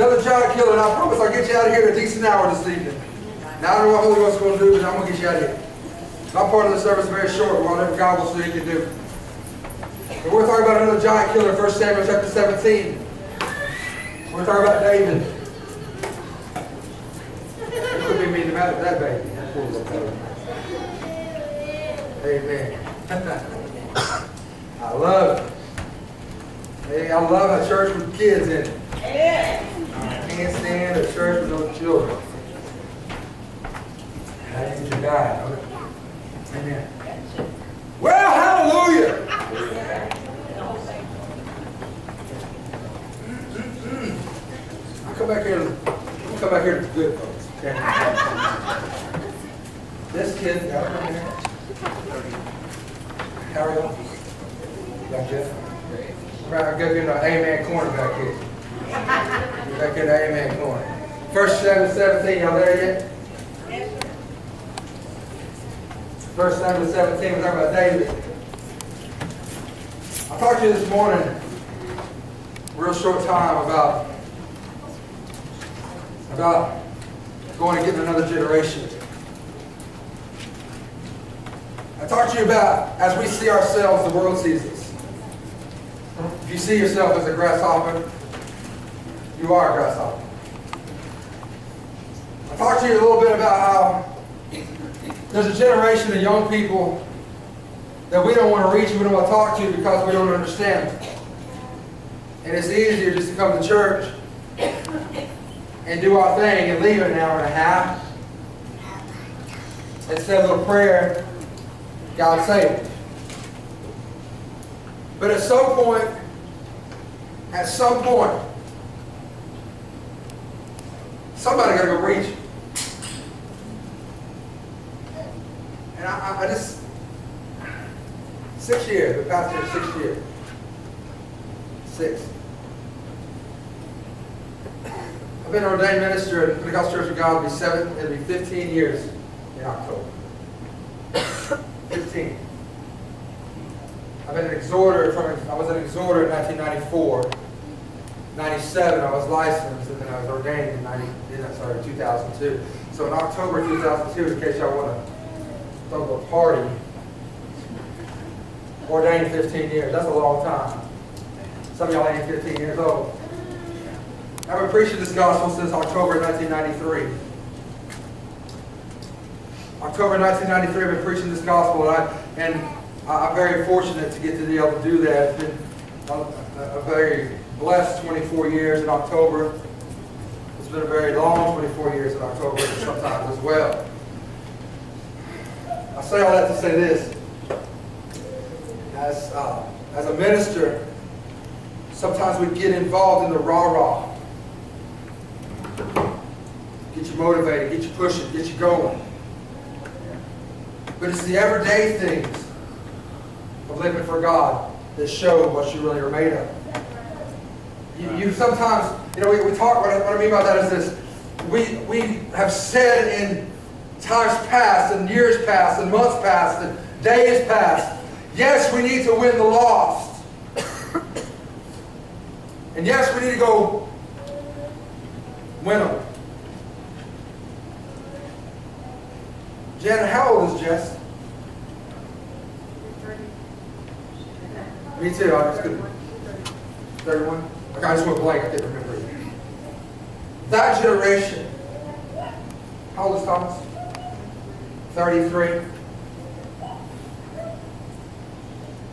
Another giant killer, and I promise I'll get you out of here at a decent hour this evening. Now, I don't know what Holy Ghost is going to do, but I'm going to get you out of here. My part of the service is very short, whatever God will see He can do. But we're talking about another giant killer, 1 Samuel chapter 17. We're talking about David. It could be me no matter that baby. That poor little baby. Amen. I love it. Hey, I love a church with kids in it. I can't stand a church with no children. That is your guy. Amen. Well, hallelujah. I'll come back here to the good folks. Okay? This kid, Harry, got Jeff. Right, I'll give you an amen corner back here. Back in the amen corner. 1 Samuel 17, y'all there yet? 1 Samuel 17, we're talking about David. I talked to you this morning, a real short time, about going and getting another generation. I talked to you about, as we see ourselves, the world sees us. If you see yourself as a grasshopper, you are a grasshopper. I talked to you a little bit about how there's a generation of young people that we don't want to reach, we don't want to talk to because we don't understand them. And it's easier just to come to church and do our thing and leave in an hour and a half and say a little prayer, God save it. But at some point, somebody got to go reach. And I just, 6 years, the pastor, 6 years. 6. I've been an ordained minister at Pentecostal Church of God. It'll be 15 years in October. 15. I've been an exhorter I was an exhorter in 1994. 97, I was licensed, and then I was ordained in 2002. So in October 2002, in case y'all want to throw a party, ordained 15 years. That's a long time. Some of y'all ain't 15 years old. I've been preaching this gospel since October 1993. October 1993, I've been preaching this gospel, and I'm very fortunate to get to be able to do that. It's been a very blessed 24 years in October. It's been a very long 24 years in October sometimes as well. I say all that to say this. As a minister, sometimes we get involved in the rah-rah. Get you motivated, get you pushing, get you going. But it's the everyday things of living for God that show what you really are made of. You sometimes, we talk, what I mean by that is this. We have said in times past, and years past, and months past, and days past, yes, we need to win the lost. And yes, we need to go win them. Janet, how old is Jess? 30. Me too. I just couldn't. 31? Okay, I just went blank. I can't remember it. That generation. How old is Thomas? 33.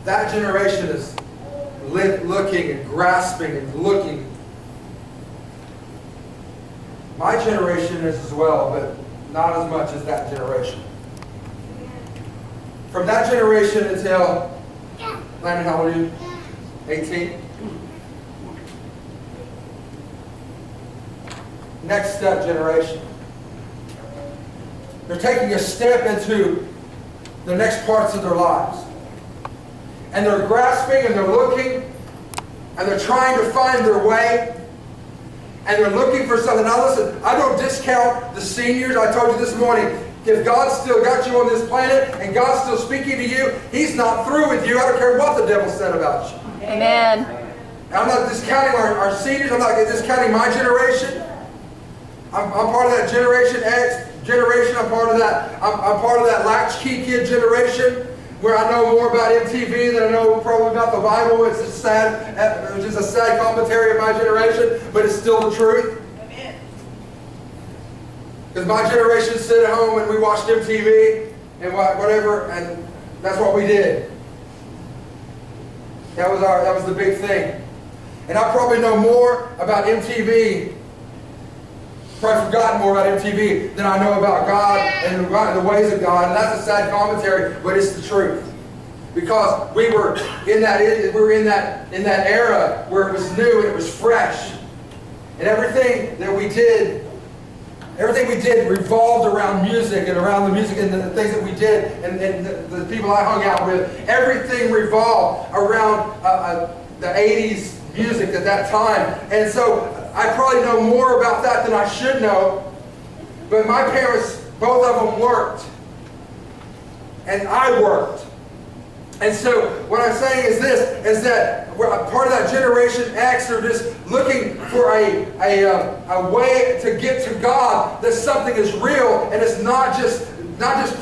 That generation is looking and grasping and looking. My generation is as well, but not as much as that generation. From that generation until, Landon, how old are you? 18? Next step generation. They're taking a step into the next parts of their lives. And they're grasping and they're looking and they're trying to find their way. And they're looking for something. Now listen, I don't discount the seniors. I told you this morning, if God's still got you on this planet and God's still speaking to you, He's not through with you. I don't care what the devil said about you. Amen. I'm not discounting our seniors. I'm not discounting my generation. I'm part of that Generation X generation. I'm part of that latchkey kid generation where I know more about MTV than I know probably about the Bible. It's just a sad commentary of my generation, but it's still the truth. Because my generation sit at home and we watched MTV and whatever, and that's what we did. That was the big thing. And I probably know more about MTV, probably forgotten more about MTV than I know about God and the ways of God. And that's a sad commentary, but it's the truth. Because we were in that era where it was new and it was fresh. And everything we did revolved around music and around the music and the things that we did and the people I hung out with. Everything revolved around the 80s music at that time. And so I probably know more about that than I should know. But my parents, both of them worked. And I worked. And so what I'm saying is this, is that we're part of that Generation X are just looking for a way to get to God, that something is real, and it's not just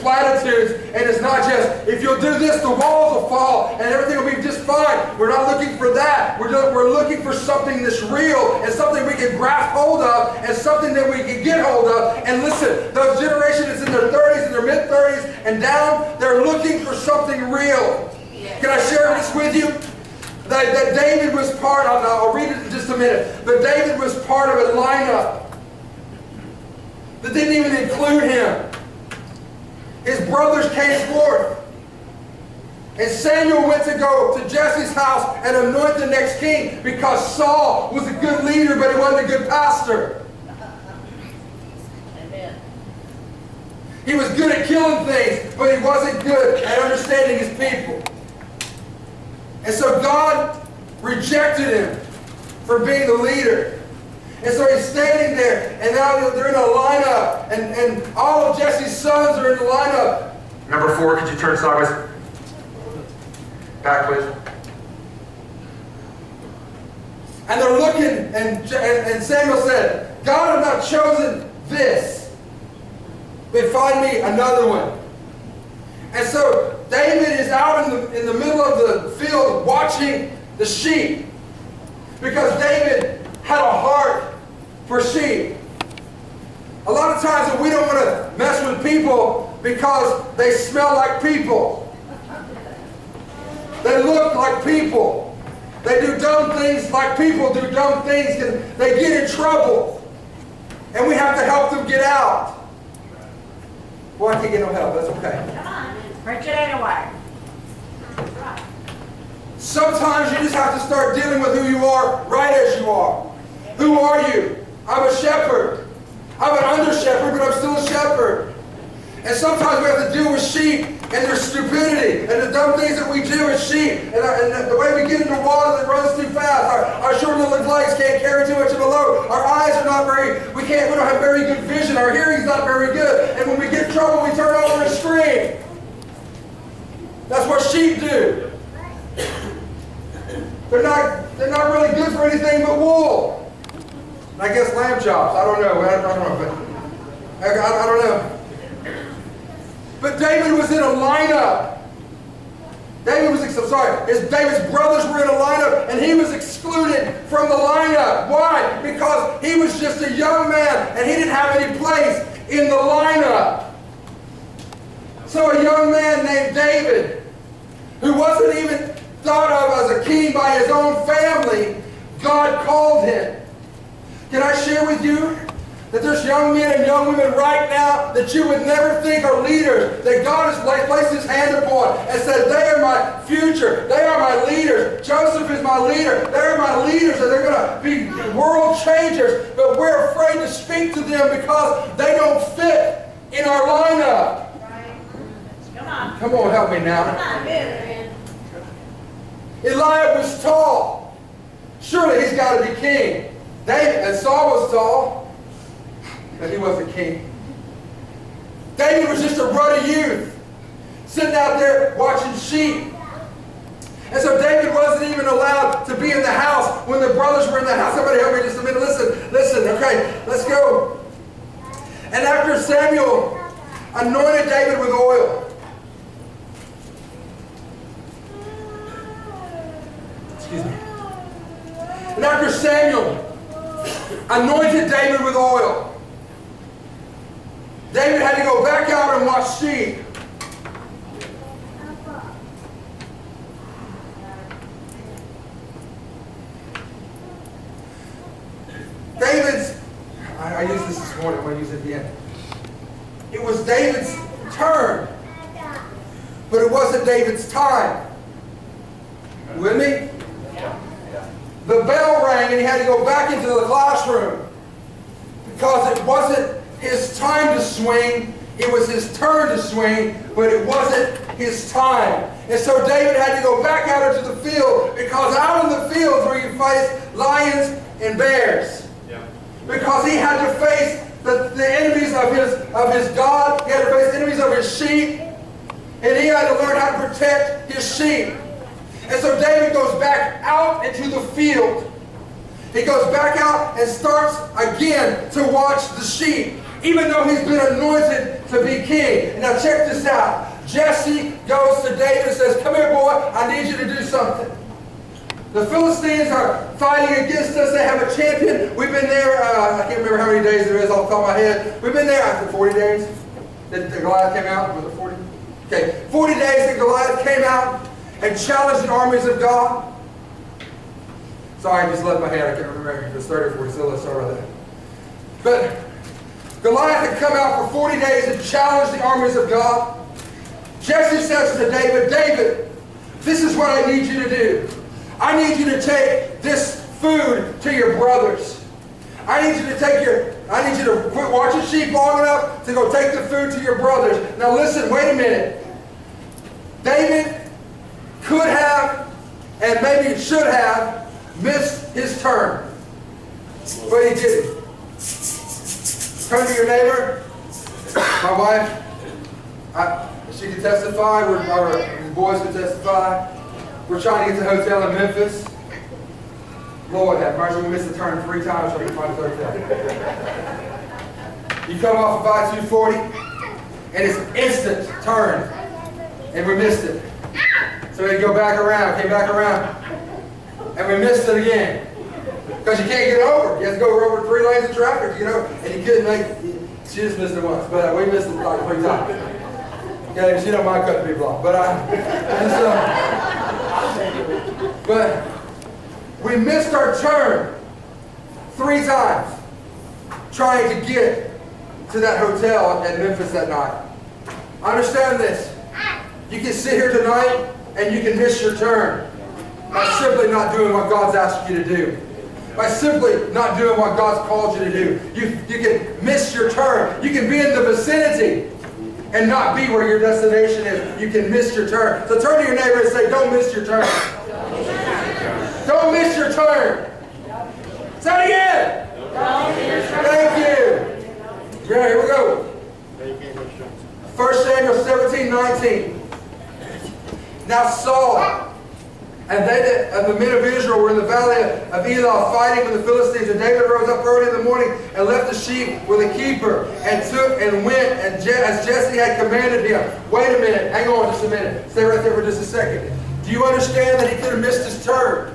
platitudes, and it's not just, if you'll do this, the walls will fall, and everything will be just fine. We're not looking for that. We're looking for something that's real, and something we can grasp hold of, and something that we can get hold of. And listen, those generations in their 30s, in their mid-30s, and down, they're looking for something real. Can I share this with you? That David was part of, I'll read it in just a minute, but David was part of a lineup that didn't even include him. His brothers came forth. And Samuel went to go to Jesse's house and anoint the next king because Saul was a good leader, but he wasn't a good pastor. Amen. He was good at killing things, but he wasn't good at understanding his people. And so God rejected him for being the leader. And so he's standing there, and now they're in a lineup, and all of Jesse's sons are in the lineup. Number 4, could you turn sideways? Back, please. And they're looking, and Samuel said, God has not chosen this, but find me another one. And so David is out in the middle of the field watching the sheep, because David had a heart for sheep. A lot of times we don't want to mess with people because they smell like people. They look like people. They do dumb things like people do dumb things, and they get in trouble. And we have to help them get out. Well, I can't get no help. That's okay. Come on. Preach it anyway. Sometimes you just have to start dealing with who you are right as you are. Who are you? I'm a shepherd. I'm an under shepherd, but I'm still a shepherd. And sometimes we have to deal with sheep and their stupidity and the dumb things that we do as sheep. And the way we get into water that runs too fast. Our short little legs can't carry too much of a load. Our eyes are not we don't have very good vision. Our hearing's not very good. And when we get in trouble, we turn over and scream. That's what sheep do. They're not really good for anything but wool. I guess lamb chops. I don't know. I don't know. But David was in a lineup. David's brothers were in a lineup, and he was excluded from the lineup. Why? Because he was just a young man, and he didn't have any place in the lineup. So a young man named David, who wasn't even thought of as a king by his own family, God called him. Can I share with you that there's young men and young women right now that you would never think are leaders, that God has placed his hand upon and said, they are my future, they are my leaders. Joseph is my leader, they're my leaders, and they're going to be world changers, but we're afraid to speak to them because they don't fit in our lineup. Right. Come on. Come on, help me now. Come on, man. Eliab was tall. Surely he's got to be king. David and Saul was tall, but he wasn't king. David was just a ruddy youth, sitting out there watching sheep. And so David wasn't even allowed to be in the house when the brothers were in the house. Somebody help me just a minute. Listen. Okay, let's go. And after Samuel anointed David with oil. Excuse me. And after Samuel anointed David with oil, David had to go back out and watch sheep. I used this morning, I'm going to use it again. It was David's turn, but it wasn't David's time. You with me? Yeah. The bell rang and he had to go back into the classroom because it wasn't his time to swing, it was his turn to swing, but it wasn't his time. And so David had to go back out into the field because out in the fields where you face lions and bears. Because he had to face the enemies of his God. He had to face enemies of his sheep. And he had to learn how to protect his sheep. And so David goes back out into the field. He goes back out and starts again to watch the sheep, even though he's been anointed to be king. And now check this out. Jesse goes to David and says, "Come here, boy, I need you to do something. The Philistines are fighting against us. They have a champion. We've been there, I can't remember how many days there is off the top of my head. We've been there after 40 days. That the Goliath came out. Was it 40? Okay, 40 days that Goliath came out and challenged the armies of God. Sorry, I just left my head. I can't remember if it was 30 or 40, so let's start with that. But Goliath had come out for 40 days and challenged the armies of God. Jesse says to David, "David, this is what I need you to do. I need you to take this food to your brothers. I need you to quit watching sheep long enough to go take the food to your brothers." Now listen, wait a minute. David could have, and maybe should have, missed his turn. But he didn't. Turn to your neighbor. My wife, she can testify, our boys can testify. We're trying to get to the hotel in Memphis. Lord have mercy, we missed the turn 3 times trying to find a hotel. You come off of I-240, and it's instant turn. And we missed it. So we go back around, came back around, and we missed it again. Because you can't get over. You have to go over 3 lanes of traffic to get over. And you couldn't make, she just missed it once, but we missed it like 3 times. Okay, she don't mind cutting people off. But we missed our turn 3 times trying to get to that hotel at Memphis that night. Understand this. You can sit here tonight and you can miss your turn by simply not doing what God's asked you to do. By simply not doing what God's called you to do. You can miss your turn. You can be in the vicinity and not be where your destination is. You can miss your turn. So turn to your neighbor and say, "Don't miss your turn." Don't miss your turn. Say it again. Thank you. Yeah, here we go. 1 Samuel 17:19. Now Saul and the men of Israel were in the valley of Elah fighting with the Philistines. And David rose up early in the morning and left the sheep with a keeper and took and went as Jesse had commanded him. Wait a minute. Hang on just a minute. Stay right there for just a second. Do you understand that he could have missed his turn?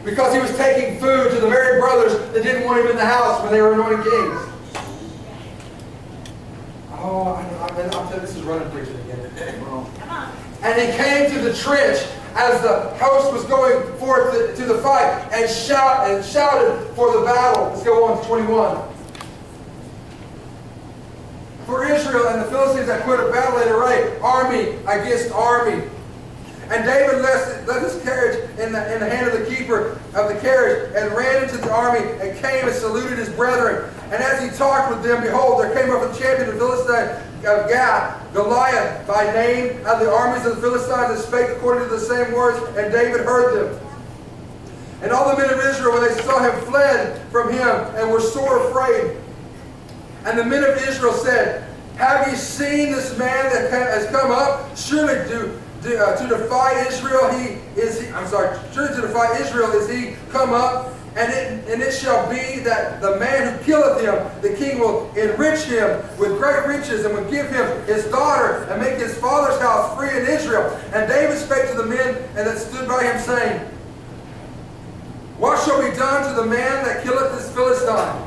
Because he was taking food to the very brothers that didn't want him in the house when they were anointing kings. Oh, I'll tell you, this is running preaching again. Come on. And he came to the trench as the host was going forth to the fight and shouted for the battle. Let's go on to 21. For Israel and the Philistines had put a battle in array, army against army. And David left his carriage in the hand of the keeper of the carriage and ran into the army and came and saluted his brethren. And as he talked with them, behold, there came up a champion of the Philistine of Gath, Goliath by name, of the armies of the Philistines, and spake according to the same words, and David heard them. And all the men of Israel, when they saw him, fled from him and were sore afraid. And the men of Israel said, "Have ye seen this man that has come up? Surely to defy Israel, he is he, I'm sorry, surely to defy Israel is he come up, and it shall be that the man who killeth him, the king will enrich him with great riches, and will give him his daughter, and make his father's house free in Israel. And David spake to the men and that stood by him, saying, What shall be done to the man that killeth this Philistine?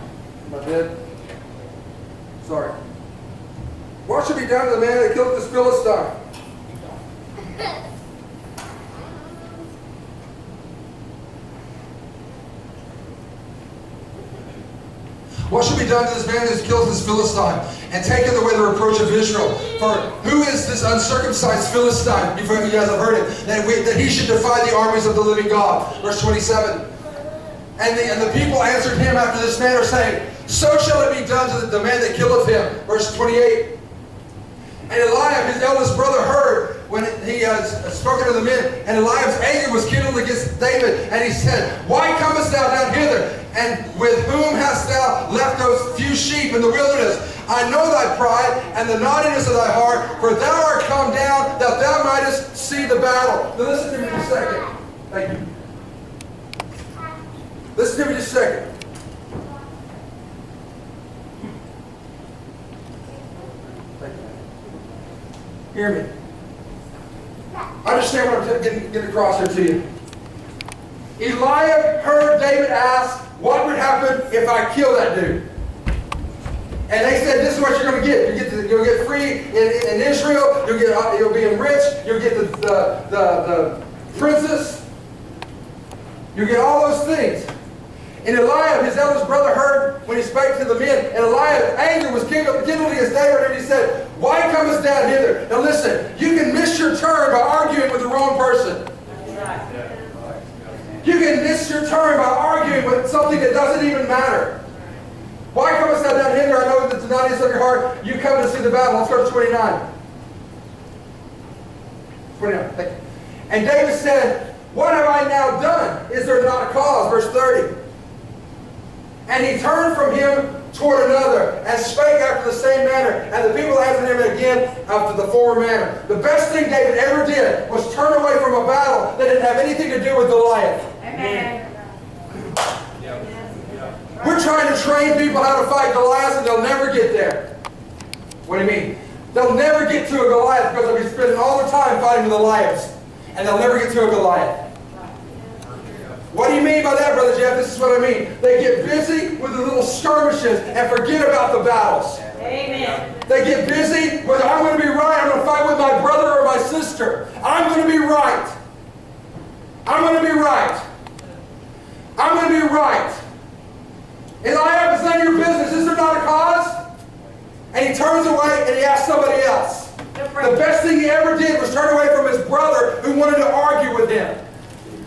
Am I dead? Sorry. What shall be done to the man that killeth this Philistine? What shall be done to this man that kills this Philistine, and taketh away the reproach of Israel? For who is this uncircumcised Philistine? You guys have heard it. That he should defy the armies of the living God. Verse 27. And the people answered him after this manner, saying, So shall it be done to the man that killeth him. Verse 28. And Eliab, his eldest brother, heard when he has spoken to the men. And Eliab's anger was kindled against David. And he said, Why comest thou down hither? And with whom hast thou left those few sheep in the wilderness? I know thy pride and the naughtiness of thy heart, for thou art come down that thou mightest see the battle. Now listen to me just a second. Thank you. Listen to me just a second. Thank you. Hear me. Understand what I'm getting across here to you. Eliab heard David ask, what would happen if I kill that dude? And they said, this is what you're going to get. You'll get free in Israel. You'll be enriched. You'll get the princess. You'll get all those things. And Eliab, his eldest brother, heard when he spake to the men. And Eliab's anger was kindled against David. And he said, Why comest thou hither? Now listen, you can miss your turn by arguing with the wrong person. You can miss your turn by arguing with something that doesn't even matter. Why comest thou down hither? I know that the naughtiness of your heart. You come to see the battle. Let's go to 29. 29. Thank you. And David said, What have I now done? Is there not a cause? Verse 30. And he turned from him toward another, and spake after the same manner. And the people answered him again after the former manner. The best thing David ever did was turn away from a battle that didn't have anything to do with Goliath. Amen. We're trying to train people how to fight Goliath, and they'll never get there. What do you mean? They'll never get to a Goliath because they'll be spending all the time fighting the Goliaths, and they'll never get to a Goliath. What do you mean by that, Brother Jeff? This is what I mean. They get busy with the little skirmishes and forget about the battles. Amen. They get busy with, I'm going to be right. I'm going to fight with my brother or my sister. I'm going to be right. I'm going to be right. I'm going to be right. Eliab, it's none of your business. Is there not a cause? And he turns away and he asks somebody else. The best thing he ever did was turn away from his brother who wanted to argue with him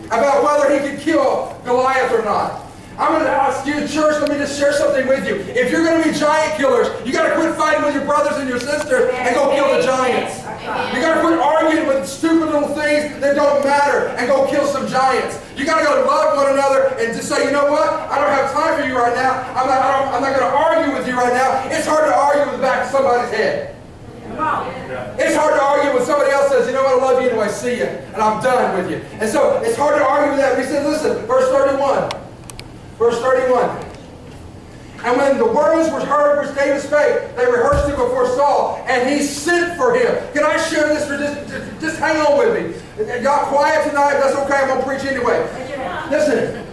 about whether he could kill Goliath or not. I'm going to ask you, church, let me just share something with you. If you're going to be giant killers, you got to quit fighting with your brothers and your sisters and go kill the giants. You got to quit arguing with stupid little things that don't matter and go kill some giants. You got to go love one another and just say, you know what? I don't have time for you right now. I'm not going to argue with you right now. It's hard to argue with the back of somebody's head. It's hard to argue when somebody else says, you know what, I love you anyway, see you, and I'm done with you. And so it's hard to argue with that. We said, listen, verse 31. Verse 31. And when the words were heard which David spake, they rehearsed it before Saul, and he sent for him. Can I share this for just hang on with me? Y'all quiet tonight? That's okay, I'm going to preach anyway. Listen.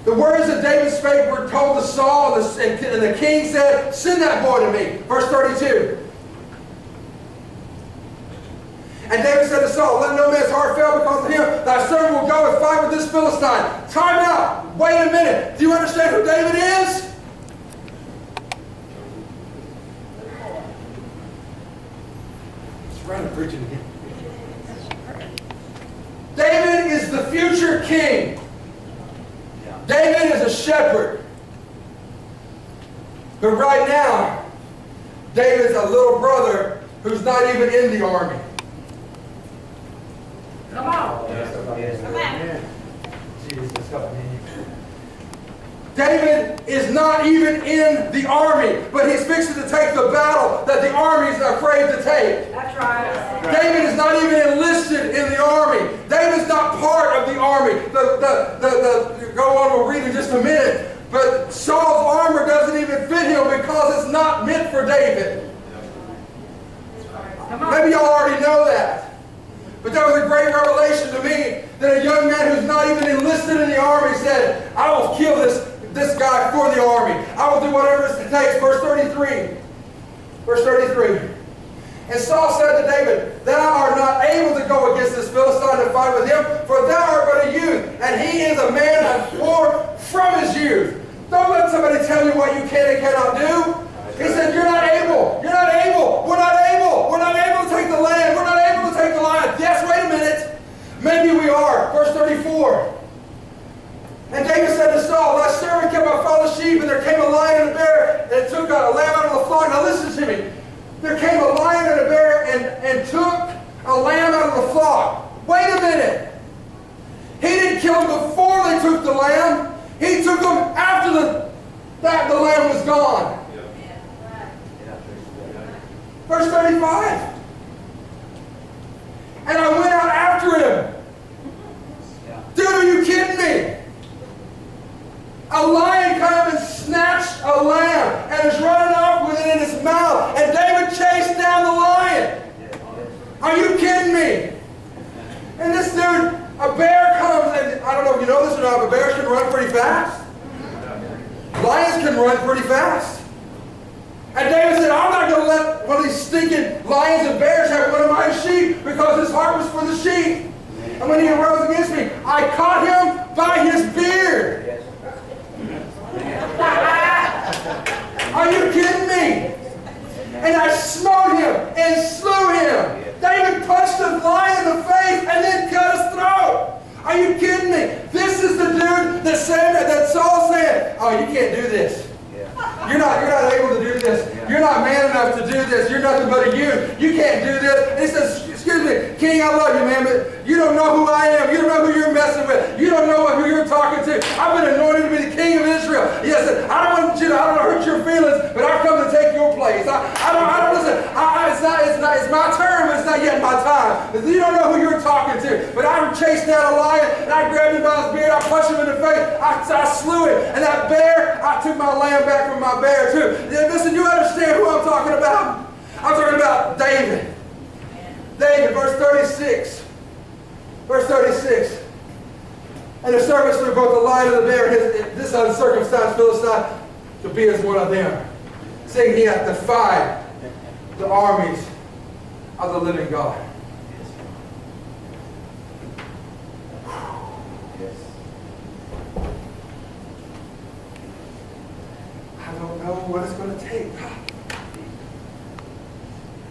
The words that David spake were told to Saul, and the king said, send that boy to me. Verse 32. And David said to Saul, let no man's heart fail because of him. Thy servant will go and fight with this Philistine. Time out. Wait a minute. Do you understand who David is? It's random preaching again. David is the future king. David is a shepherd. But right now, David's a little brother who's not even in the army. Come on. Yes. Come on. Jesus, help me. David is not even in the army, but he's fixing to take the battle that the army's afraid to take. That's right. David is not even enlisted in the army. David's not part of the army. Go on, we'll read in just a minute. But Saul's armor doesn't even fit him because it's not meant for David. Maybe y'all already know that. But that was a great revelation to me that a young man who's not even enlisted in the army said, I will kill this guy for the army. I will do whatever it takes. Verse 33. Verse 33. And Saul said to David, Thou art not able to go against this Philistine to fight with him, for thou art but a youth, and he is a man of war from his youth. Don't let somebody tell you what you can and cannot do. He said, You're not able. You're not able. We're not able. We're not able to take the land. We're not able to take the lion. Yes, wait a minute. Maybe we are. Verse 34. And David said to Saul, Thy servant kept my father's sheep, and there came a lion and a bear, and took a lamb out of the flock. Now listen to me. There came a lion and a bear and took a lamb out of the flock. Wait a minute. He didn't kill them before they took the lamb. He took them after the lamb was gone. Verse 35. And I went out after him. Dude, are you kidding me? A lion came and snatched a lamb and is running off with it in his mouth. And David chased down the lion. Are you kidding me? And this dude, a bear comes, and I don't know if you know this or not, but bears can run pretty fast. Lions can run pretty fast. And David said, I'm not going to let one of these stinking lions and bears have one of my sheep, because his heart was for the sheep. And when he arose against me, I caught him by his beard. Are you kidding me? And I smote him and slew him. David punched the lion in the face and then cut his throat. Are you kidding me? This is the dude that Saul said, oh, you can't do this. You're not able to do this. You're not man enough to do this. You're nothing but a youth. You can't do this. And he says, excuse me, King, I love you, man, but you don't know who I am. You don't know who you're messing with. You don't know who you're talking to. I've been anointed to be the King of Israel. Yes, I don't want you to, I don't want to hurt your feelings, but I've come to take your place. I don't listen. It's my term. It's not yet my time. You don't know who you're talking to. But I chased down a lion, and I grabbed him by his beard. I punched him in the face. I slew him. And that bear, I took my lamb back from my bear too. Listen, you understand who I'm talking about? I'm talking about David. David, verse 36. Verse 36. And the servants slew both the lion and the bear, this uncircumcised Philistine, to be as one of them, saying he hath defied the armies of the living God. I don't know what it's going to take. I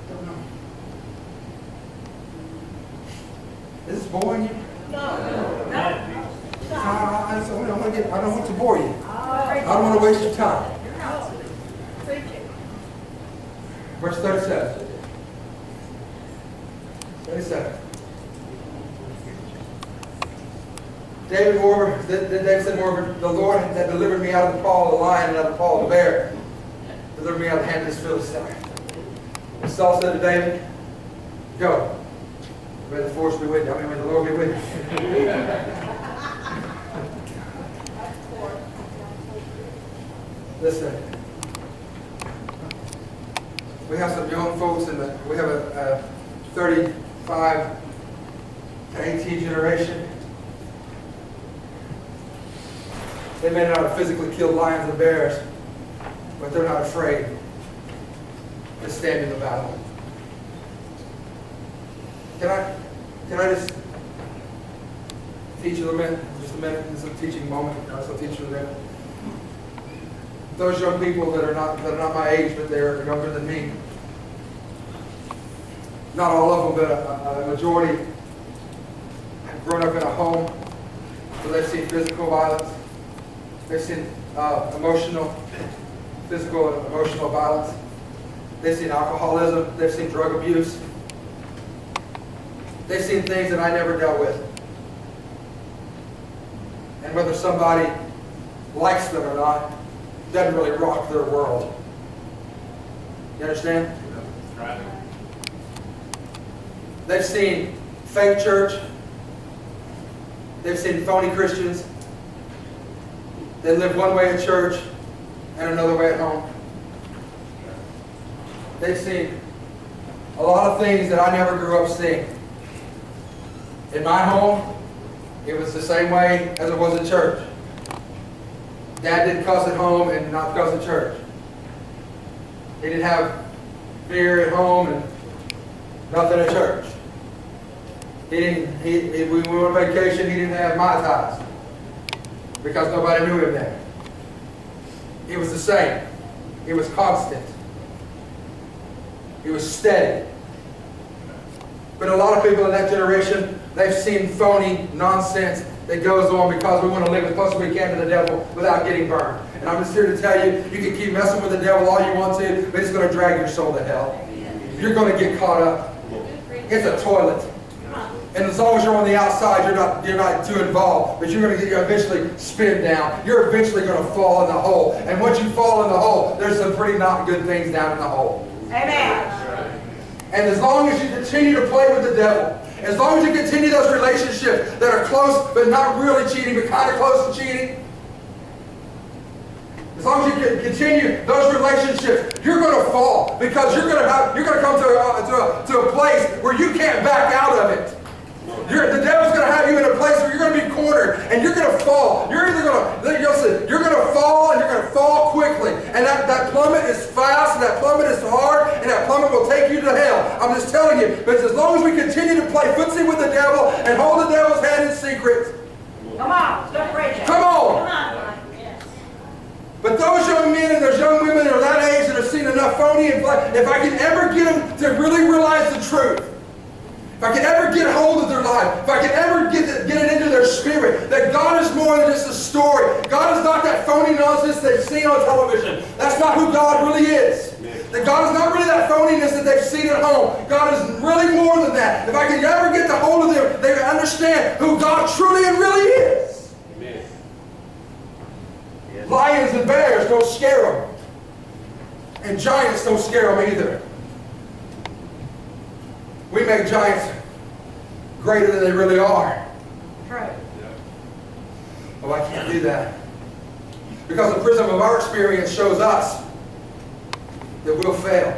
don't know. Is this boring you? No. I don't want to bore you. I don't want to waste your time. Verse 37. 37. David said, moreover, the Lord that delivered me out of the paw of the lion and out of the paw of the bear, delivered me out of the hand of this Philistine. And Saul said to David, Go. May the force be with you. May the Lord be with you. Listen. We have some young folks we have a 35 to 18 generation. They may not have physically killed lions and bears, but they're not afraid to stand in the battle. Can I just teach you a minute? Just a minute. This is a teaching moment. I'll teach you a minute. Those young people that are not my age, but they're younger than me. Not all of them, but a majority have grown up in a home where they've seen physical violence. They've seen physical and emotional violence. They've seen alcoholism. They've seen drug abuse. They've seen things that I never dealt with. And whether somebody likes them or not, doesn't really rock their world. You understand? Right. They've seen fake church. They've seen phony Christians. They live one way at church and another way at home. They've seen a lot of things that I never grew up seeing. In my home, it was the same way as it was in church. Dad didn't cuss at home and not cuss at church. He didn't have beer at home and nothing at church. We went on vacation, he didn't have Mai Tais because nobody knew him there. It was the same. It was constant. It was steady. But a lot of people in that generation, they've seen phony nonsense that goes on because we want to live as close as we can to the devil without getting burned. And I'm just here to tell you, you can keep messing with the devil all you want to, but it's going to drag your soul to hell. You're going to get caught up. It's a toilet. And as long as you're on the outside, you're not too involved. But you're going to eventually spin down. You're eventually going to fall in the hole. And once you fall in the hole, there's some pretty not good things down in the hole. Amen. And as long as you continue to play with the devil, as long as you continue those relationships that are close but not really cheating, but kind of close to cheating, as long as you continue those relationships, you're going to fall because you're going to come to a place where you can't back out of it. The devil's going to have you in a place where you're going to be cornered and you're going to fall. You're going to fall and you're going to fall quickly. And that plummet is fast and that plummet is hard and that plummet will take you to hell. I'm just telling you. But as long as we continue to play footsie with the devil and hold the devil's hand in secret. Come on. Don't preach it. Come on. Come on. Yes. But those young men and those young women that are that age that have seen enough phony and play, if I can ever get them to really realize the truth, if I can ever get hold of their life, if I can ever get it into their spirit, that God is more than just a story. God is not that phony nonsense they've seen on television. That's not who God really is. That God is not really that phoniness that they've seen at home. God is really more than that. If I can ever get the hold of them, they can understand who God truly and really is. Amen. Lions and bears don't scare them. And giants don't scare them either. We make giants greater than they really are. True. Oh, I can't do that. Because the prism of our experience shows us that we'll fail.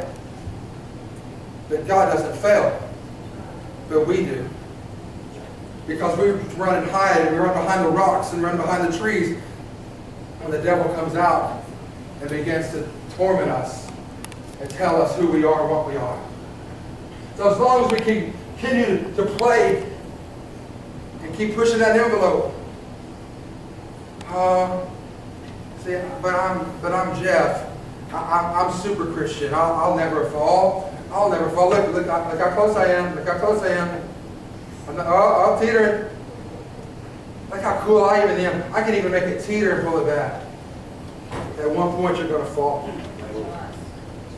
But God doesn't fail. But we do. Because we run and hide and we run behind the rocks and run behind the trees. When the devil comes out and begins to torment us and tell us who we are and what we are. So as long as we continue to play and keep pushing that envelope, but I'm Jeff. I'm super Christian. I'll never fall. I'll never fall. Look how close I am. Look how close I am. I'm teetering. Look how cool I even am. I can even make it teeter and pull it back. At one point, you're going to fall.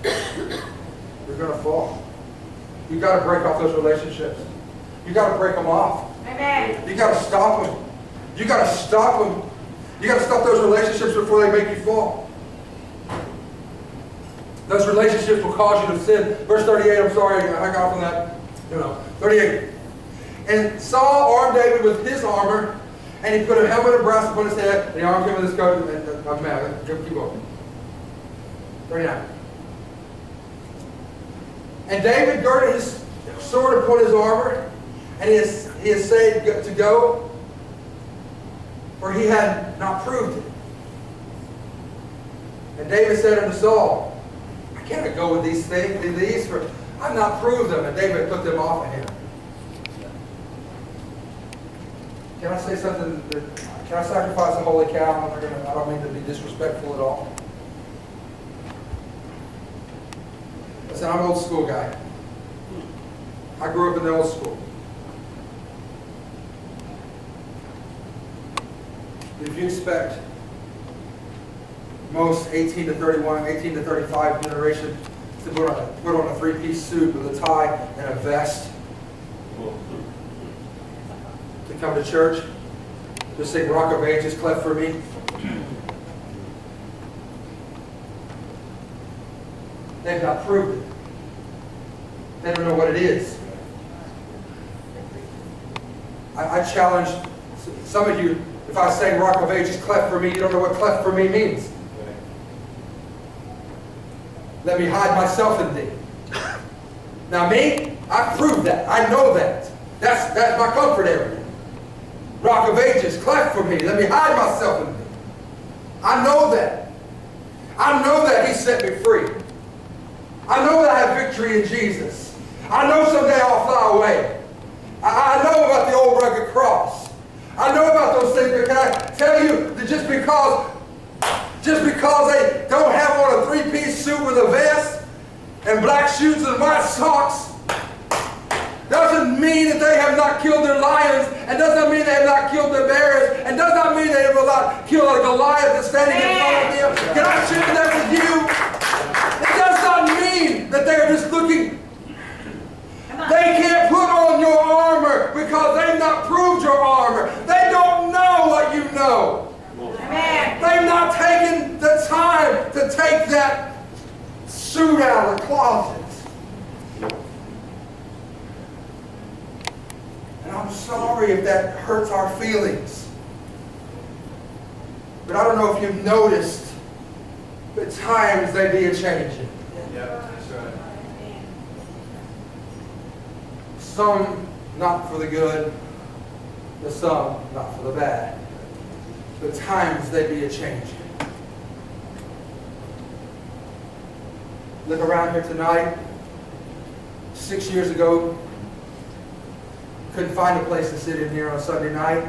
You're going to fall. You've got to break off those relationships. You've got to break them off. Amen. You've got to stop them. You've got to stop them. You've got to stop those relationships before they make you fall. Those relationships will cause you to sin. Verse 38, I'm sorry, I got off on that. 38. And Saul armed David with his armor, and he put a helmet of brass upon his head, and he armed him with his coat. I'm mad. Keep going. 39. And David girded his sword upon his armor, and he essayed to go, for he had not proved it. And David said unto Saul, I cannot go with these things, for I've not proved them. And David took them off of him. Can I say something? Can I sacrifice a holy cow? I don't mean to be disrespectful at all. Listen, I'm an old school guy. I grew up in the old school. If you expect most 18 to 31, 18 to 35 generation to put on a three-piece suit with a tie and a vest to come to church, to sing Rock of Ages, Cleft for Me, they've not proved it. They don't know what it is. I challenge some of you, if I say Rock of Ages cleft for me, you don't know what cleft for me means. Let me hide myself in thee. Now me, I proved that. I know that. That's my comfort area. Rock of Ages, cleft for me. Let me hide myself in thee. I know that. I know that He set me free. I know that I have victory in Jesus. I know someday I'll fly away. I know about the old rugged cross. I know about those things, but can I tell you that just because they don't have on a three-piece suit with a vest and black shoes and white socks doesn't mean that they have not killed their lions, and doesn't mean they have not killed their bears, and does not mean they have not killed a Goliath that's standing in front of them. Can I share that with you? It does not mean that they are just looking. They can't put on your armor because they've not proved your armor. They don't know what you know. Amen. They've not taken the time to take that suit out of the closet. And I'm sorry if that hurts our feelings. But I don't know if you've noticed, but times they be a-changing. Yeah, that's right. Some not for the good, but some not for the bad. But times they be a-changing. Look around here tonight. 6 years ago, couldn't find a place to sit in here on Sunday night.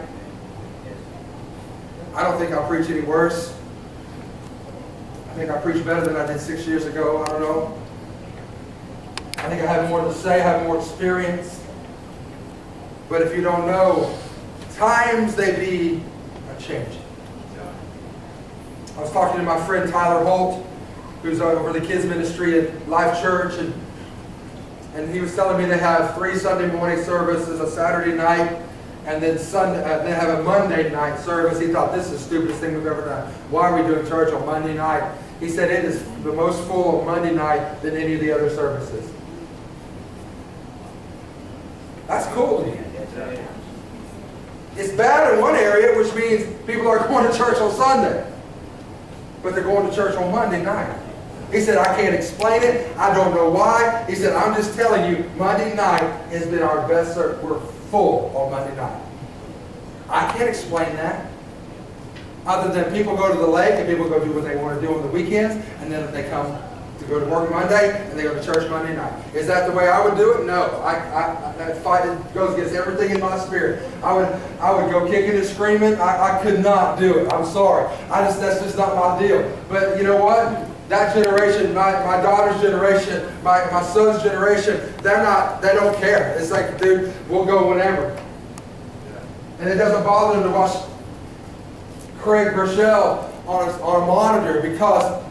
I don't think I'll preach any worse. I think I preach better than I did 6 years ago. I don't know. I think I have more to say, I have more experience. But if you don't know, times they be a-changing. I was talking to my friend Tyler Holt, who's over the kids ministry at Life Church, and he was telling me they have 3 Sunday morning services, a Saturday night, and then they have a Monday night service. He thought, this is the stupidest thing we've ever done. Why are we doing church on Monday night? He said it is the most full on Monday night than any of the other services. That's cool to me. It's bad in one area, which means people are going to church on Sunday, but they're going to church on Monday night. He said, I can't explain it. I don't know why. He said, I'm just telling you, Monday night has been our best service. We're full on Monday night. I can't explain that. Other than people go to the lake and people go do what they want to do on the weekends, and then they come to go to work Monday and they go to church Monday night. Is that the way I would do it? No. That fight goes against everything in my spirit. I would go kicking and screaming. I could not do it. I'm sorry. That's just not my deal. But you know what? That generation, my daughter's generation, my son's generation, they don't care. It's like, dude, we'll go whenever. And it doesn't bother them to watch Craig Burchell on a monitor because,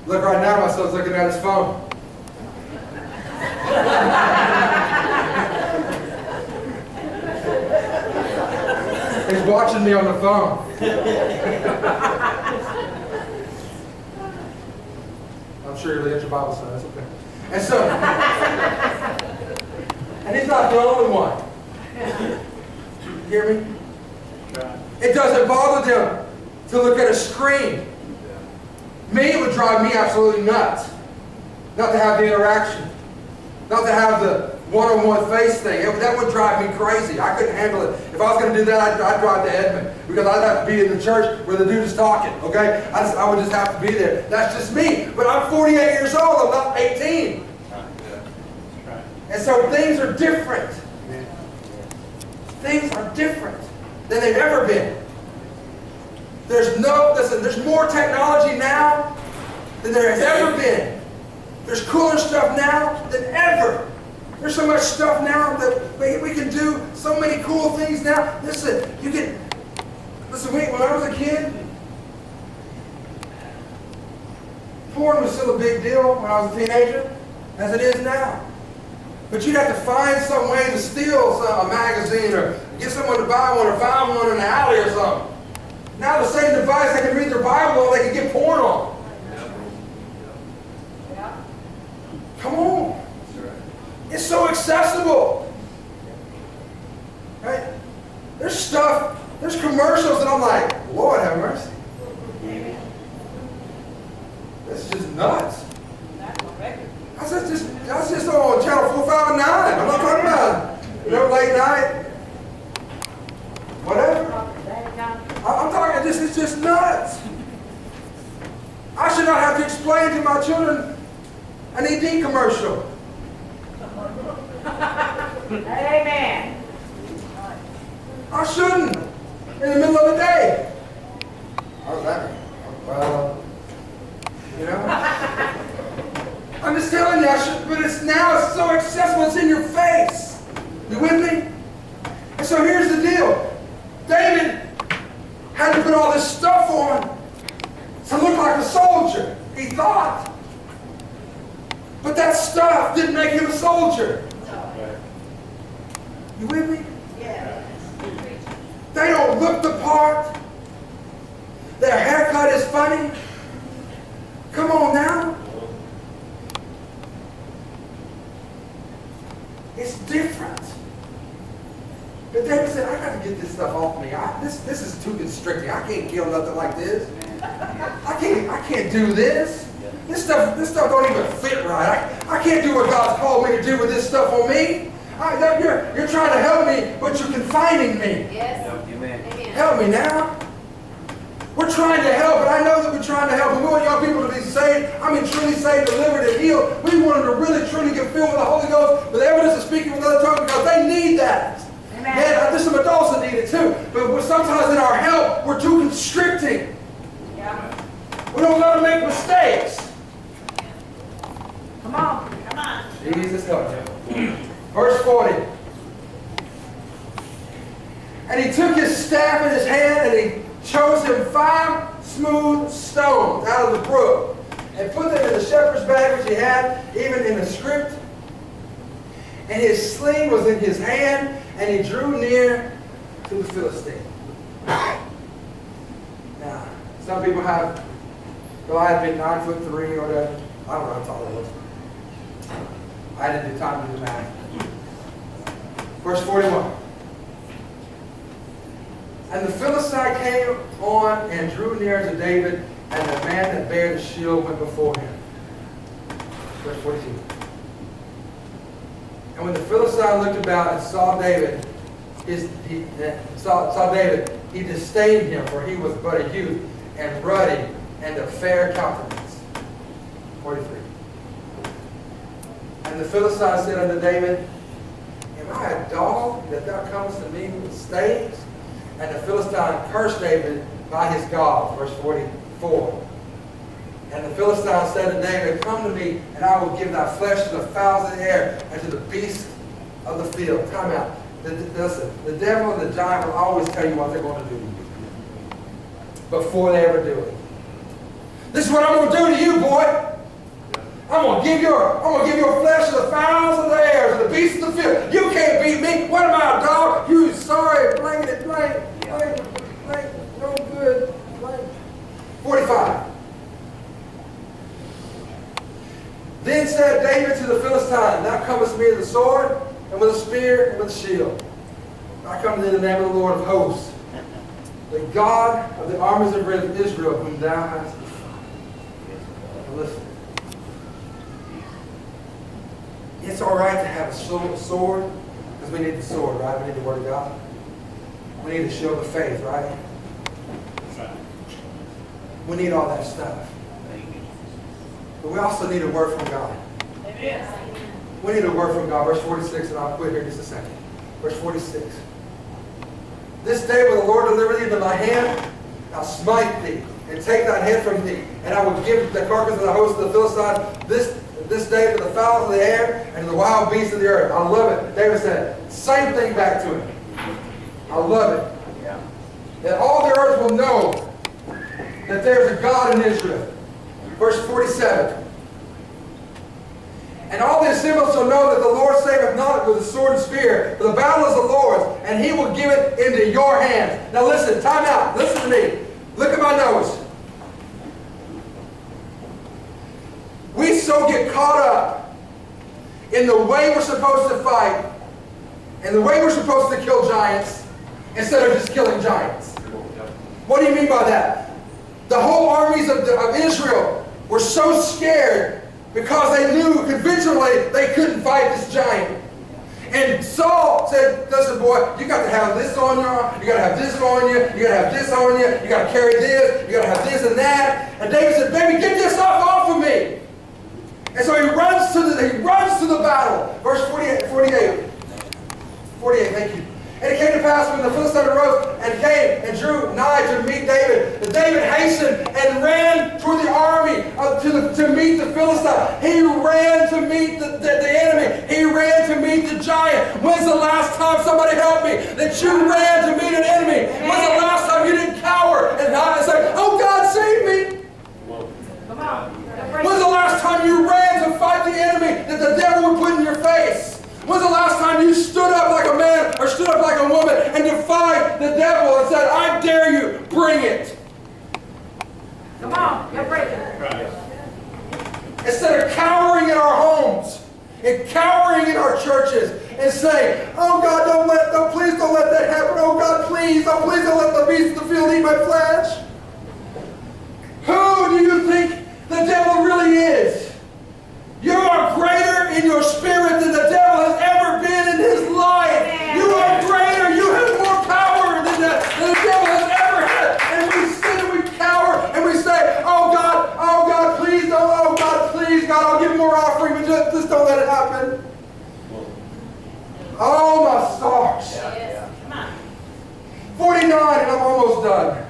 look right now, my son's looking at his phone. He's watching me on the phone. I'm sure you'll get your Bible study. That's okay. And so, and he's not the only one. You hear me? It doesn't bother them to look at a screen. Me, it would drive me absolutely nuts. Not to have the interaction. Not to have the one-on-one face thing. That would drive me crazy. I couldn't handle it. If I was going to do that, I'd drive to Edmond. Because I'd have to be in the church where the dude is talking. Okay? I would just have to be there. That's just me. But I'm 48 years old. I'm not 18. And so things are different. Things are different than they've ever been. There's more technology now than there has ever been. There's cooler stuff now than ever. There's so much stuff now that we can do so many cool things now. Listen, when I was a kid, porn was still a big deal when I was a teenager, as it is now. But you'd have to find some way to steal a magazine or get someone to buy one or find one in the alley or something. Now the same device, they can read their Bible and they can get porn on. accessible. Right? There's stuff, there's commercials that I'm like, Lord have mercy. This is just nuts. That's just on channel 4, 5, and 9. I'm not talking about, late night. Whatever. I'm talking, it's just nuts. I should not have to explain to my children an ED commercial. Amen. I shouldn't. In the middle of the day. How's that? Well, I'm just telling you, I should, but it's so accessible, it's in your face. You with me? And so here's the deal. David had to put all this stuff on to look like a soldier, he thought. But that stuff didn't make him a soldier. You with me? Yeah. They don't look the part. Their haircut is funny. Come on now. It's different. But David said, I got to get this stuff off me. This is too constricting. I can't kill nothing like this. I can't do this. This stuff don't even fit right. I can't do what God's called me to do with this stuff on me. You're trying to help me, but you're confining me. Yes. Amen. Help me now. We're trying to help, and I know that we're trying to help. And we want young people to be saved. I mean, truly saved, delivered, and healed. We want them to really, truly get filled with the Holy Ghost, with evidence of speaking with other tongues, because they need that. Amen. Man, there's some adults that need it too. But sometimes in our help, we're too constricting. Yeah. We don't let them make mistakes. Come on. Come on. Jesus help you. Verse 40. And he took his staff in his hand, and he chose him 5 smooth stones out of the brook, and put them in the shepherd's bag which he had, even in the script. And his sling was in his hand, and he drew near to the Philistine. Now, some people have Goliath been 9'3" or whatever. I don't know how tall he was. I didn't do time to do the math. Verse 41. And the Philistine came on and drew near to David, and the man that bare the shield went before him. Verse 42. And when the Philistine looked about and saw David, he disdained him, for he was but a youth, and ruddy, and of fair countenance. 43. And the Philistine said unto David, Am I a dog that thou comest to me with staves? And the Philistine cursed David by his God. Verse 44. And the Philistine said to David, Come to me, and I will give thy flesh to the fowls of the air, and to the beasts of the field. Time out. Listen, the devil and the giant will always tell you what they're going to do to you before they ever do it. This is what I'm going to do to you, boy. I'm going to give your flesh to the fowls of the air, to the beasts of the field. You can't beat me. What am I, a dog? You sorry, blank, no good, blank. 45. Then said David to the Philistine, Thou comest to me with a sword, and with a spear, and with a shield. I come to thee in the name of the Lord of hosts, the God of the armies of Israel, whom thou hast defied. Now listen. It's all right to have a sword, because we need the sword, right? We need the Word of God. We need the shield of faith, right? We need all that stuff. But we also need a word from God. Amen. We need a word from God. Verse 46, and I'll quit here in just a second. Verse 46. This day will the Lord deliver thee into my hand. I'll smite thee, and take thine head from thee. And I will give the carcass of the host of the Philistine this day to the fowls of the air and to the wild beasts of the earth. I love it. David said, same thing back to him. I love it. Yeah. That all the earth will know that there's a God in Israel. Verse 47. And all the assembly shall know that the Lord saveth not with the sword and spear, for the battle is the Lord's, and he will give it into your hands. Now listen, time out. Listen to me. Look at my nose. We so get caught up in in the way we're supposed to fight and the way we're supposed to kill giants instead of just killing giants. What do you mean by that? The whole armies of Israel were so scared because they knew conventionally they couldn't fight this giant. And Saul said, listen, boy, you got to have this on you, you got to have this on you, you got to have this on you, you got to carry this, you got to have this and that. And David said, baby, get this stuff off of me. And so he runs to the battle. Verse 48, thank you. And it came to pass when the Philistine arose and came and drew nigh to meet David, that David hastened and ran toward the army to meet the Philistine. He ran to meet the enemy. He ran to meet the giant. When's the last time, somebody help me, that you ran to meet an enemy? When's the last time you didn't cower and hide and say, oh God, save me? Come on. When's the last time you ran to fight the enemy that the devil would put in your face? When's the last time you stood up like a man or stood up like a woman and defied the devil and said, I dare you, bring it? Come on. You're breaking it. Instead of cowering in our homes and cowering in our churches and saying, oh God, please don't let that happen. Oh God, please don't let the beasts of the field eat my flesh. Who do you think the devil really is? You are greater in your spirit than the devil has ever been in his life. You are greater. You have more power than the devil has ever had. And we sit and we cower and we say, oh God, please don't. Oh God, please, God, I'll give more offering, but just don't let it happen. Oh my stars. Come on. 49, and I'm almost done.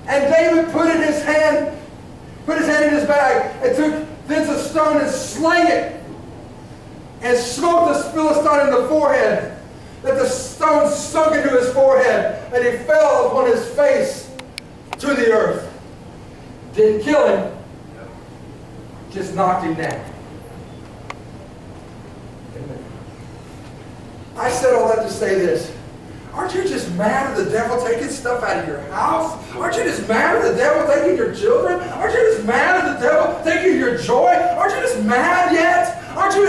And David put his hand in his bag and took thence a stone and slang it and smote the Philistine in the forehead, that the stone sunk into his forehead and he fell upon his face to the earth. Didn't kill him, just knocked him down. I said all that to say this. Aren't you just mad at the devil taking stuff out of your house? Aren't you just mad at the devil taking your children? Aren't you just mad at the devil taking your joy? Aren't you just mad yet? Aren't you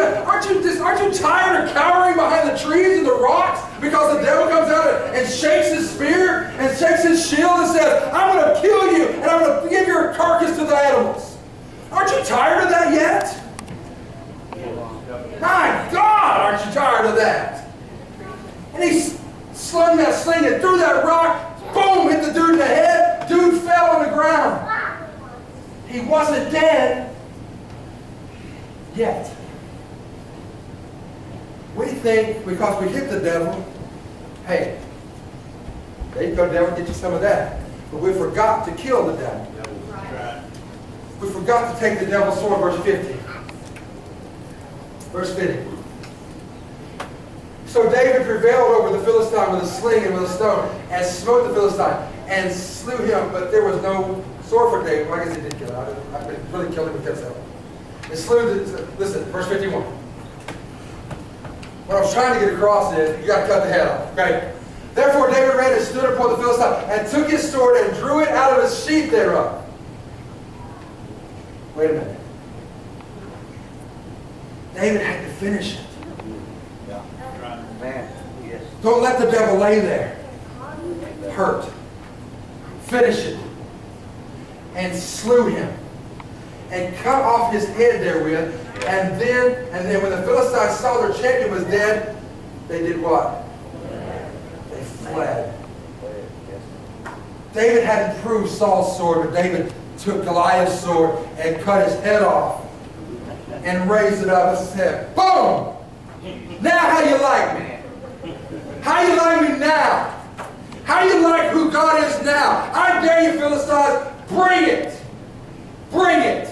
tired of cowering behind the trees and the rocks because the devil comes out and shakes his spear and shakes his shield and says, I'm going to kill you and I'm going to give your carcass to the animals? Aren't you tired of that yet? My God, aren't you tired of that? And he slung that sling and threw that rock, boom, hit the dude in the head. Dude fell on the ground. He wasn't dead yet. We think because we hit the devil, hey, there you go, devil, get you some of that. But we forgot to kill the devil. We forgot to take the devil's sword, verse 50. Verse 50. So David prevailed over the Philistine with a sling and with a stone, and smote the Philistine, and slew him, but there was no sword for David. Well, I guess he did kill him. I really killed him with himself. And slew listen, verse 51. What I was trying to get across is, you got to cut the head off, okay? Therefore David ran and stood upon the Philistine, and took his sword, and drew it out of his sheath thereof. Wait a minute. David had to finish it. Man, yes. Don't let the devil lay there. Hurt. Finish it. And slew him. And cut off his head therewith. And then when the Philistines saw their champion was dead, they did what? They fled. David hadn't proved Saul's sword, but David took Goliath's sword and cut his head off and raised it up his head. Boom! Now how you like me? How you like me now? How you like who God is now? I dare you, Philistines, bring it. Bring it.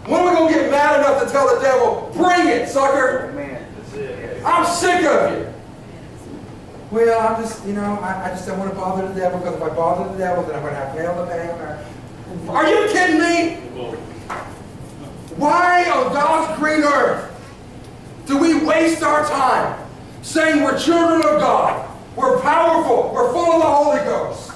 When are we going to get mad enough to tell the devil, bring it, sucker? Amen. That's it. I'm sick of you. Well, I'm just, I just don't want to bother the devil, because if I bother the devil, then I'm going to have hell to pay. Are you kidding me? Why on God's green earth do we waste our time saying we're children of God, we're powerful, we're full of the Holy Ghost,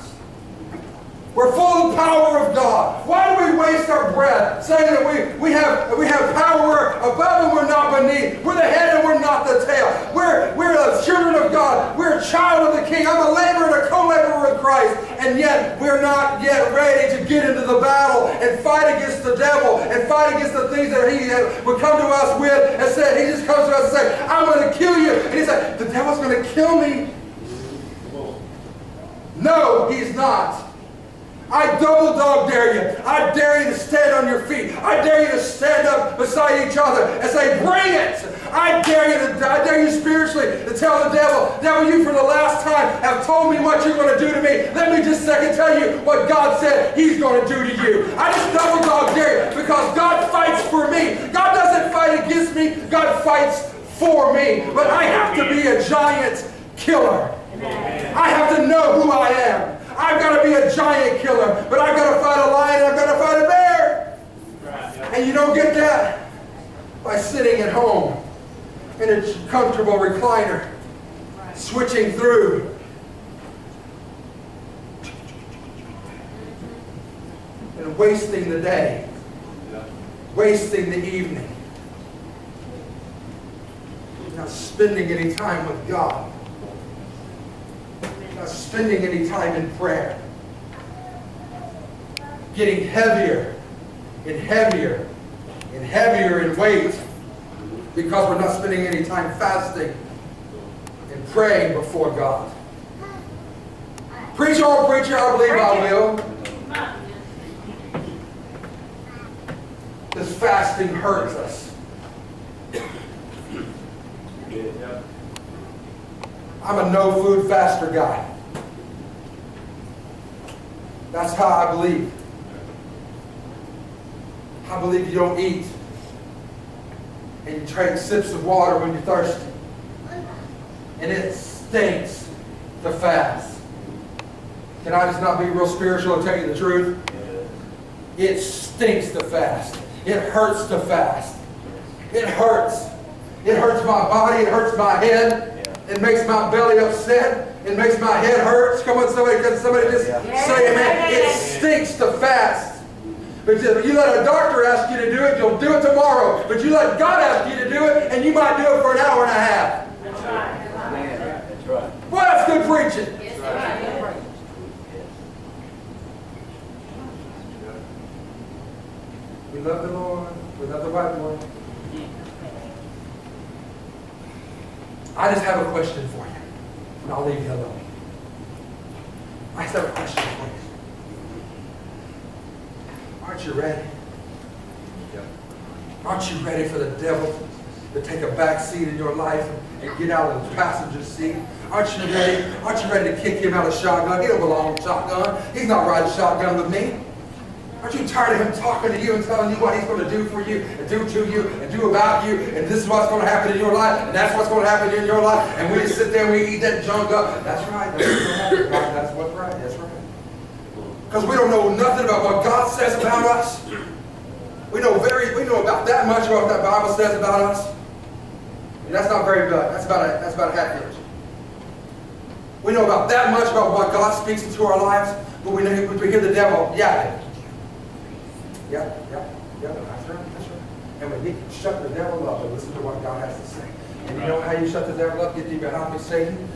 we're full of the power of God? Why do we waste our breath saying that we have power above and we're not beneath. We're the head and we're not the tail. We're the children of God. We're a child of the King. I'm a laborer and a co-laborer with Christ. And yet we're not yet ready to get into the battle and fight against the devil and fight against the things that he would come to us with and say, he just comes to us and say, I'm going to kill you. And he's like, the devil's going to kill me. No, he's not. I double dog dare you. I dare you to stand on your feet. I dare you to stand up beside each other and say, bring it. I dare you spiritually to tell the devil, you for the last time have told me what you're going to do to me. Let me just tell you what God said he's going to do to you. I just double dog dare you because God fights for me. God doesn't fight against me. God fights for me. But I have to be a giant killer. I have to know who I am. I've got to be a giant killer, but I've got to fight a lion and I've got to fight a bear. And you don't get that by sitting at home in a comfortable recliner, switching through. And wasting the day, wasting the evening, not spending any time with God. Not spending any time in prayer. Getting heavier and heavier and heavier in weight because we're not spending any time fasting and praying before God. Preacher, oh preacher, I believe I will. This fasting hurts us. I'm a no-food faster guy. That's how I believe. I believe you don't eat and you drink sips of water when you're thirsty. And it stinks to fast. Can I just not be real spiritual and tell you the truth? It stinks to fast. It hurts to fast. It hurts. It hurts my body. It hurts my head. It makes my belly upset. It makes my head hurt. Come on, somebody just say amen. It stinks to fast. But you let a doctor ask you to do it, you'll do it tomorrow. But you let God ask you to do it, and you might do it for an hour and a half. That's right. That's right. Well, that's good preaching. Yes, right. We love the Lord. We love the white boy. I just have a question for you, and I'll leave you alone. I just have a question for you. Aren't you ready? Aren't you ready for the devil to take a back seat in your life and get out of the passenger seat? Aren't you ready? Aren't you ready to kick him out of shotgun? He don't belong in shotgun. He's not riding shotgun with me. Aren't you tired of him talking to you and telling you what he's going to do for you and do to you and do about you, and this is what's going to happen in your life and that's what's going to happen in your life, and we just sit there and we eat that junk up? That's right. That's what's going to happen. That's what's right. That's right. Because we don't know nothing about what God says about us. We know about that much about what that Bible says about us. And that's not very good. That's about a half inch. We know about that much about what God speaks into our lives, but we hear the devil yapping. Yeah, that's right. And we need to shut the devil up and listen to what God has to say. And you know how you shut the devil up? Get thee behind me, Satan.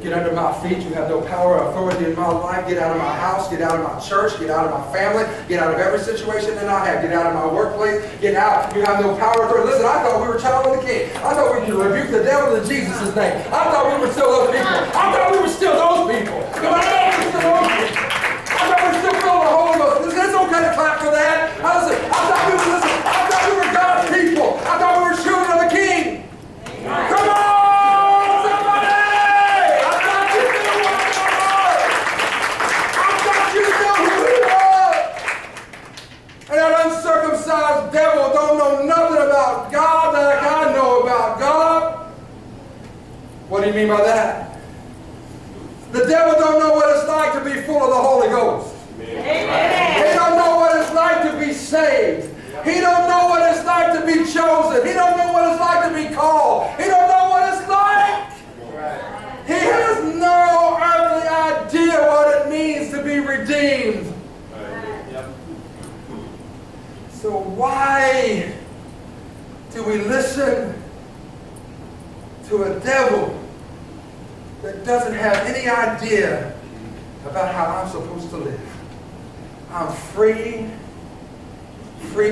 Get under my feet. You have no power or authority in my life. Get out of my house. Get out of my church. Get out of my family. Get out of every situation that I have. Get out of my workplace. Get out. You have no power or authority. Listen, I thought we were child of the King. I thought we could rebuke the devil in Jesus' name. I thought we were still those people. I thought we were still those people. Come on, I thought we were still those people. I thought we were still filled with the Holy Ghost. Listen, it's okay to clap for that. I thought we were God's people. I thought we were children of the King. Come on! And that uncircumcised devil don't know nothing about God like I know about God. What do you mean by that? The devil don't know what it's like to be full of the Holy Ghost. Amen. He don't know what it's like to be saved. He don't know what it's like to be chosen. He don't know what it's like to be called. He don't know what it's like. He has no earthly idea what it means to be redeemed. why do we listen to a devil that doesn't have any idea about how I'm supposed to live? I'm free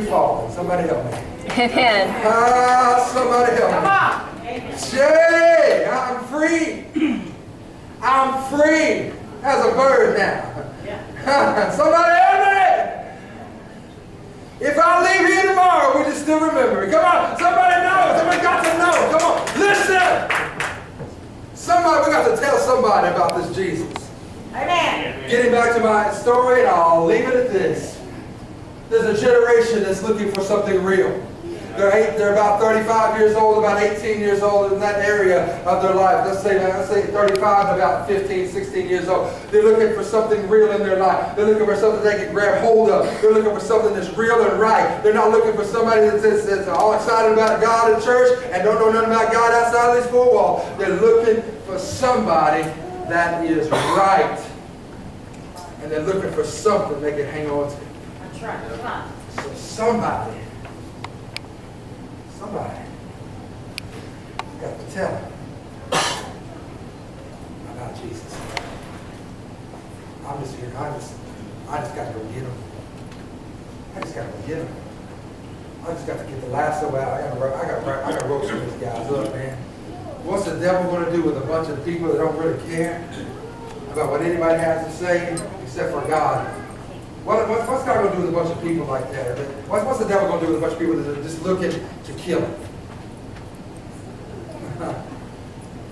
falling. Somebody help me. Amen. Somebody help me. Come on. Jay, I'm free. I'm free as a bird now. Somebody help me. If I leave here tomorrow, would you still remember me? Come on. Somebody knows. Somebody got to know. Come on. Listen. Somebody, we got to tell somebody about this Jesus. Amen. Getting back to my story, and I'll leave it at this. There's a generation that's looking for something real. They're about 35 years old, about 18 years old in that area of their life. Let's say 35 to about 15, 16 years old. They're looking for something real in their life. They're looking for something they can grab hold of. They're looking for something that's real and right. They're not looking for somebody that's all excited about God in church and don't know nothing about God outside of these four walls. They're looking for somebody that is right. And they're looking for something they can hang on to. That's right. Come on. So somebody got to tell them about Jesus. I'm just here. I just got to go get him. I just got to go get him. I just got to get the lasso out. I got to rope some of these guys up, man. What's the devil going to do with a bunch of people that don't really care about what anybody has to say except for God? What's God going to do with a bunch of people like that? What's the devil going to do with a bunch of people that are just looking to kill him?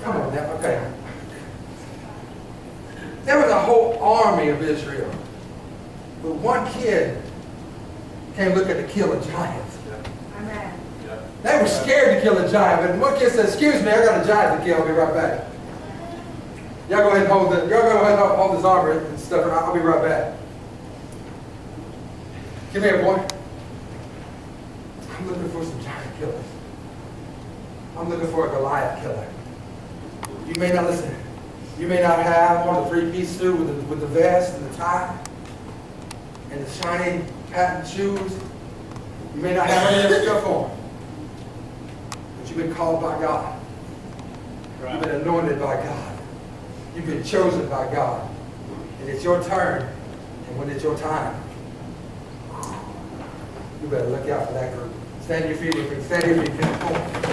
Come on now, okay. There was a whole army of Israel, but one kid came looking to kill a giant. Amen. They were scared to kill a giant, but one kid said, "Excuse me, I got a giant to kill. I'll be right back." Y'all go ahead and hold this armor and stuff, and I'll be right back. Come here, boy. I'm looking for some giant killers. I'm looking for a Goliath killer. You may not listen. You may not have on a three-piece suit with the vest and the tie and the shiny patent shoes. You may not have any of that stuff on. But you've been called by God. Right. You've been anointed by God. You've been chosen by God. And it's your turn. And when it's your time, you better look out for that group. Stand to your feet. Stand to your feet. Come on.